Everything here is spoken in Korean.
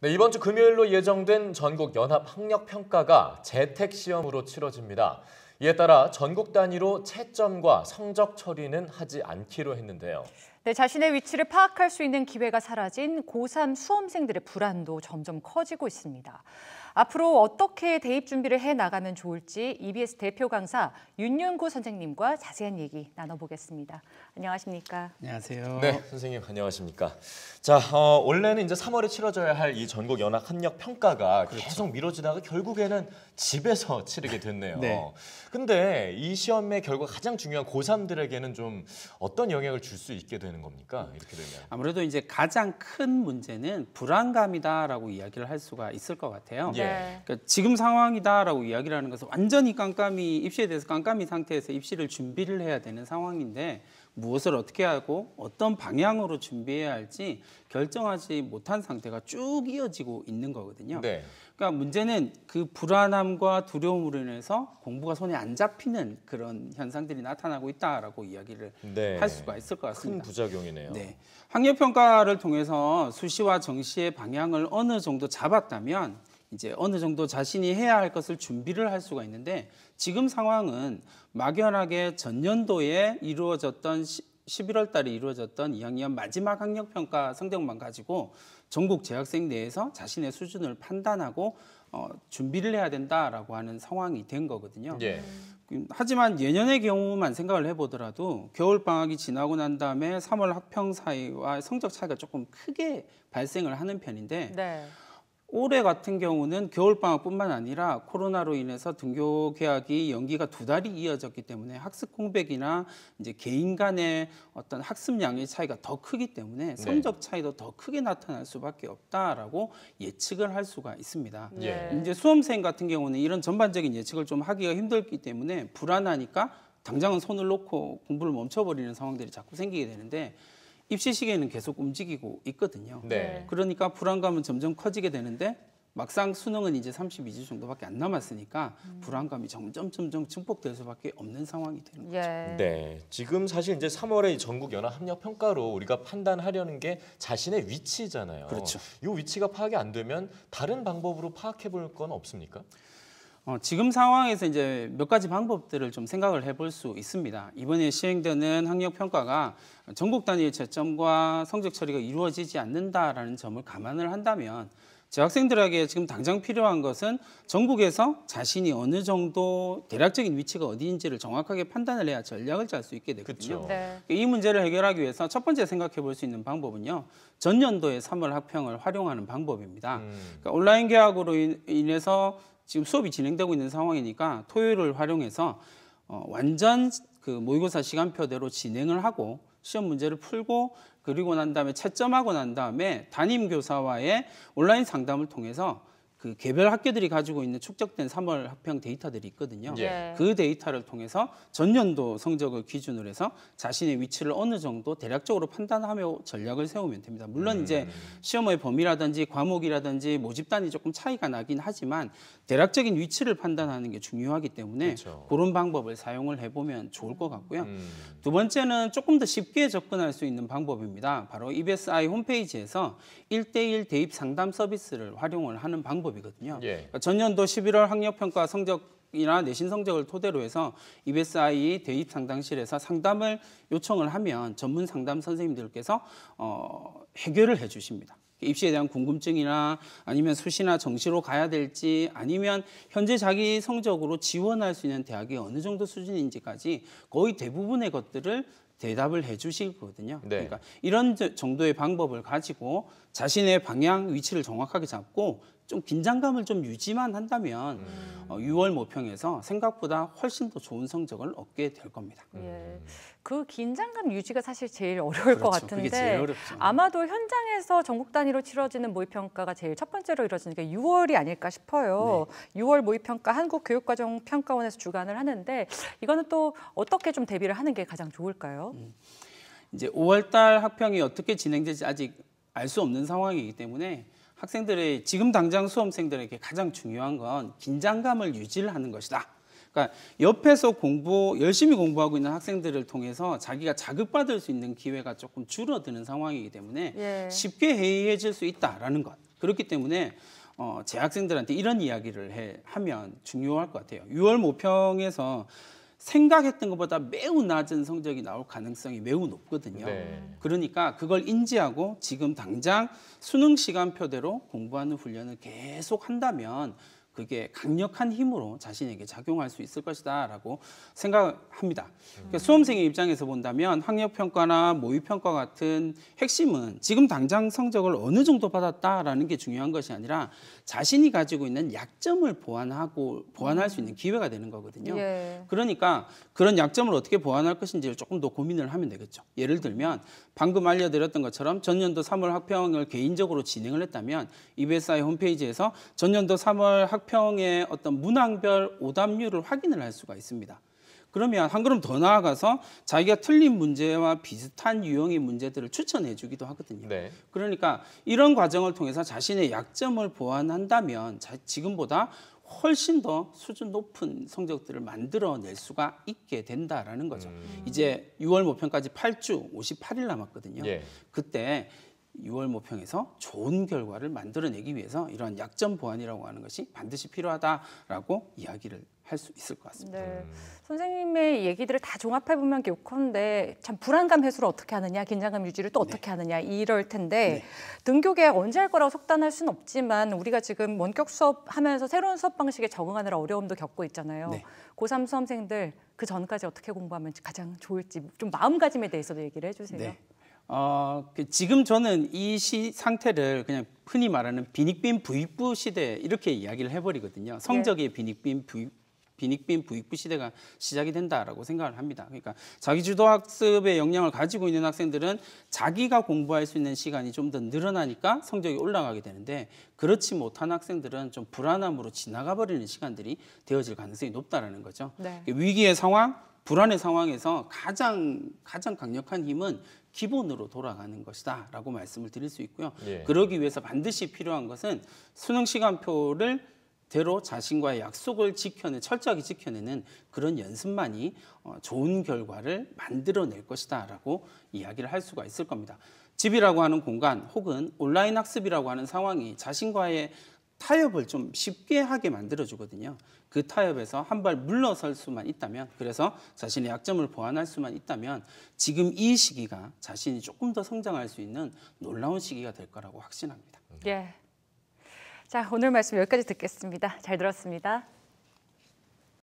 네, 이번 주 금요일로 예정된 전국 연합 학력 평가가 재택 시험으로 치러집니다. 이에 따라 전국 단위로 채점과 성적 처리는 하지 않기로 했는데요. 네, 자신의 위치를 파악할 수 있는 기회가 사라진 고3 수험생들의 불안도 점점 커지고 있습니다. 앞으로 어떻게 대입 준비를 해나가면 좋을지 EBS 대표 강사 윤윤구 선생님과 자세한 얘기 나눠보겠습니다. 안녕하십니까? 안녕하세요. 네, 선생님 안녕하십니까? 자, 원래는 이제 3월에 치러져야 할 이 전국 연합 학력 평가가 계속 미뤄지다가 결국에는 집에서 치르게 됐네요. 네. 근데 이 시험의 결과 가장 중요한 고3들에게는 좀 어떤 영향을 줄 수 있게 되는 겁니까? 이렇게 되면. 아무래도 이제 가장 큰 문제는 불안감이다라고 이야기를 할 수가 있을 것 같아요. 네. 그러니까 지금 상황이다라고 이야기를 하는 것은 완전히 깜깜이 입시에 대해서 깜깜이 상태에서 입시를 준비를 해야 되는 상황인데 무엇을 어떻게 하고 어떤 방향으로 준비해야 할지 결정하지 못한 상태가 쭉 이어지고 있는 거거든요. 네. 그러니까 문제는 그 불안함과 두려움으로 인해서 공부가 손에 안 잡히는 그런 현상들이 나타나고 있다라고 이야기를 네. 할 수가 있을 것 같습니다. 큰 부작용이네요. 네. 학력 평가를 통해서 수시와 정시의 방향을 어느 정도 잡았다면 이제 어느 정도 자신이 해야 할 것을 준비를 할 수가 있는데 지금 상황은 막연하게 전년도에 이루어졌던 11월 달에 이루어졌던 2학년 마지막 학력 평가 성적만 가지고 전국 재학생 내에서 자신의 수준을 판단하고 준비를 해야 된다라고 하는 상황이 된 거거든요. 예. 하지만 예년의 경우만 생각을 해보더라도 겨울 방학이 지나고 난 다음에 3월 학평 사이와 성적 차이가 조금 크게 발생을 하는 편인데 네. 올해 같은 경우는 겨울방학뿐만 아니라 코로나로 인해서 등교 개학이 연기가 2달이 이어졌기 때문에 학습 공백이나 이제 개인 간의 어떤 학습량의 차이가 더 크기 때문에 성적 차이도 더 크게 나타날 수밖에 없다라고 예측을 할 수가 있습니다. 예. 이제 수험생 같은 경우는 이런 전반적인 예측을 좀 하기가 힘들기 때문에 불안하니까 당장은 손을 놓고 공부를 멈춰버리는 상황들이 자꾸 생기게 되는데 입시 시기에는 계속 움직이고 있거든요. 네. 그러니까 불안감은 점점 커지게 되는데 막상 수능은 이제 32주 정도밖에 안 남았으니까 불안감이 점점 증폭될 수밖에 없는 상황이 되는 거죠. 예. 네, 지금 사실 이제 3월에 전국 연합 학력 평가로 우리가 판단하려는 게 자신의 위치잖아요. 그렇죠. 이 위치가 파악이 안 되면 다른 방법으로 파악해 볼 건 없습니까? 지금 상황에서 이제 몇 가지 방법들을 좀 생각을 해볼 수 있습니다. 이번에 시행되는 학력 평가가 전국 단위의 채점과 성적 처리가 이루어지지 않는다라는 점을 감안을 한다면 재학생들에게 지금 당장 필요한 것은 전국에서 자신이 어느 정도 대략적인 위치가 어디인지를 정확하게 판단을 해야 전략을 짤 수 있게 되거든요. 그렇죠. 네. 이 문제를 해결하기 위해서 첫 번째 생각해 볼 수 있는 방법은요. 전년도의 3월 학평을 활용하는 방법입니다. 그러니까 온라인 개학으로 인해서 지금 수업이 진행되고 있는 상황이니까 토요일을 활용해서 완전 그 모의고사 시간표대로 진행을 하고 시험 문제를 풀고 그리고 난 다음에 채점하고 난 다음에 담임 교사와의 온라인 상담을 통해서 그 개별 학교들이 가지고 있는 축적된 3월 학평 데이터들이 있거든요. 예. 그 데이터를 통해서 전년도 성적을 기준으로 해서 자신의 위치를 어느 정도 대략적으로 판단하며 전략을 세우면 됩니다. 물론 이제 시험의 범위라든지 과목이라든지 모집단이 조금 차이가 나긴 하지만 대략적인 위치를 판단하는 게 중요하기 때문에 그렇죠. 그런 방법을 사용을 해보면 좋을 것 같고요. 두 번째는 조금 더 쉽게 접근할 수 있는 방법입니다. 바로 EBSI 홈페이지에서 1:1 대입 상담 서비스를 활용을 하는 방법이거든요. 예. 그러니까 전년도 11월 학력평가 성적이나 내신 성적을 토대로 해서 EBSI 대입 상담실에서 상담을 요청을 하면 전문 상담 선생님들께서 해결을 해주십니다. 입시에 대한 궁금증이나 아니면 수시나 정시로 가야 될지 아니면 현재 자기 성적으로 지원할 수 있는 대학이 어느 정도 수준인지까지 거의 대부분의 것들을 대답을 해주실 거거든요. 네. 그러니까 이런 정도의 방법을 가지고 자신의 방향, 위치를 정확하게 잡고 좀 긴장감을 좀 유지만 한다면 6월 모평에서 생각보다 훨씬 더 좋은 성적을 얻게 될 겁니다. 예. 그 긴장감 유지가 사실 제일 어려울 것 그렇죠. 그게 같은데 제일 어렵죠. 아마도 현장에서 전국 단위로 치러지는 모의평가가 제일 첫 번째로 이루어지는 게 6월이 아닐까 싶어요. 6월 모의평가 한국교육과정평가원에서 주관을 하는데 이거는 또 어떻게 좀 대비를 하는 게 가장 좋을까요? 이제 5월 달 학평이 어떻게 진행될지 아직 알 수 없는 상황이기 때문에 학생들의 지금 당장 수험생들에게 가장 중요한 건 긴장감을 유지를 하는 것이다. 그러니까 옆에서 열심히 공부하고 있는 학생들을 통해서 자기가 자극받을 수 있는 기회가 조금 줄어드는 상황이기 때문에 예. 쉽게 해이해질 수 있다라는 것. 그렇기 때문에 재학생들한테 이런 이야기를 하면 중요할 것 같아요. 6월 모평에서 생각했던 것보다 매우 낮은 성적이 나올 가능성이 매우 높거든요. 네. 그러니까 그걸 인지하고 지금 당장 수능 시간표대로 공부하는 훈련을 계속 한다면 그게 강력한 힘으로 자신에게 작용할 수 있을 것이다라고 생각합니다. 그러니까 수험생의 입장에서 본다면 학력평가나 모의평가 같은 핵심은 지금 당장 성적을 어느 정도 받았다라는 게 중요한 것이 아니라 자신이 가지고 있는 약점을 보완할 수 있는 기회가 되는 거거든요. 예. 그러니까 그런 약점을 어떻게 보완할 것인지를 조금 더 고민을 하면 되겠죠. 예를 들면 방금 알려드렸던 것처럼 전년도 3월 학평을 개인적으로 진행을 했다면 EBSI 홈페이지에서 전년도 3월 학평의 어떤 문항별 오답률을 확인을 할 수가 있습니다. 그러면 한 걸음 더 나아가서 자기가 틀린 문제와 비슷한 유형의 문제들을 추천해 주기도 하거든요. 네. 그러니까 이런 과정을 통해서 자신의 약점을 보완한다면 지금보다 훨씬 더 수준 높은 성적들을 만들어낼 수가 있게 된다라는 거죠. 이제 6월 모평까지 8주 58일 남았거든요. 예. 그때 6월 모평에서 좋은 결과를 만들어내기 위해서 이러한 약점 보완이라고 하는 것이 반드시 필요하다라고 이야기를 할 수 있을 것 같습니다. 네. 선생님의 얘기들을 다 종합해 보면 요컨대 참 불안감 해소를 어떻게 하느냐, 긴장감 유지를 또 어떻게 하느냐 이럴 텐데 등교 개학 언제 할 거라고 속단할 수는 없지만 우리가 지금 원격 수업하면서 새로운 수업 방식에 적응하느라 어려움도 겪고 있잖아요. 고3 수험생들 그 전까지 어떻게 공부하면 가장 좋을지 좀 마음가짐에 대해서도 얘기를 해주세요. 네. 지금 저는 이 상태를 그냥 흔히 말하는 빈익빈 부익부 시대 이렇게 이야기를 해버리거든요. 성적의 빈익빈 부익부 시대가 시작이 된다라고 생각을 합니다. 그러니까 자기주도 학습의 역량을 가지고 있는 학생들은 자기가 공부할 수 있는 시간이 좀 더 늘어나니까 성적이 올라가게 되는데 그렇지 못한 학생들은 좀 불안함으로 지나가 버리는 시간들이 되어질 가능성이 높다라는 거죠. 네. 위기의 상황, 불안의 상황에서 가장 강력한 힘은 기본으로 돌아가는 것이다라고 말씀을 드릴 수 있고요. 예. 그러기 위해서 반드시 필요한 것은 수능 시간표를 대로 자신과의 약속을 철저하게 지켜내는 그런 연습만이 좋은 결과를 만들어낼 것이다라고 이야기를 할 수가 있을 겁니다. 집이라고 하는 공간 혹은 온라인 학습이라고 하는 상황이 자신과의 타협을 좀 쉽게 하게 만들어주거든요. 그 타협에서 한 발 물러설 수만 있다면, 그래서 자신의 약점을 보완할 수만 있다면 지금 이 시기가 자신이 조금 더 성장할 수 있는 놀라운 시기가 될 거라고 확신합니다. 예. 자, 오늘 말씀 여기까지 듣겠습니다. 잘 들었습니다.